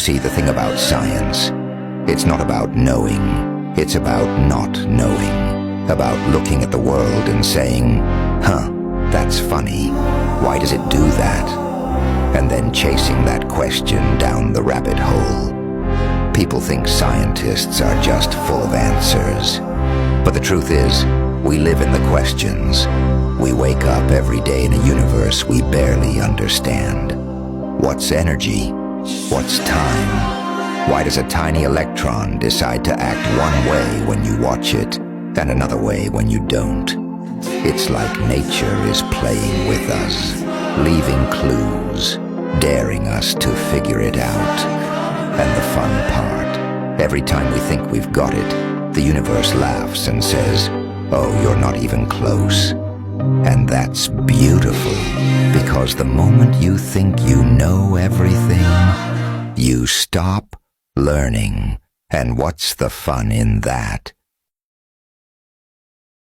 See, the thing about science, it's not about knowing, it's about not knowing. About looking at the world and saying, huh, that's funny. Why does it do that? And then chasing that question down the rabbit hole. People think scientists are just full of answers. But the truth is, we live in the questions. We wake up every day in a universe we barely understand. What's energy? What's time? Why does a tiny electron decide to act one way when you watch it, and another way when you don't? It's like nature is playing with us, leaving clues, daring us to figure it out. And the fun part, every time we think we've got it, the universe laughs and says, oh, you're not even close. And that's beautiful, because the moment you think you know everything, you stop learning. And what's the fun in that?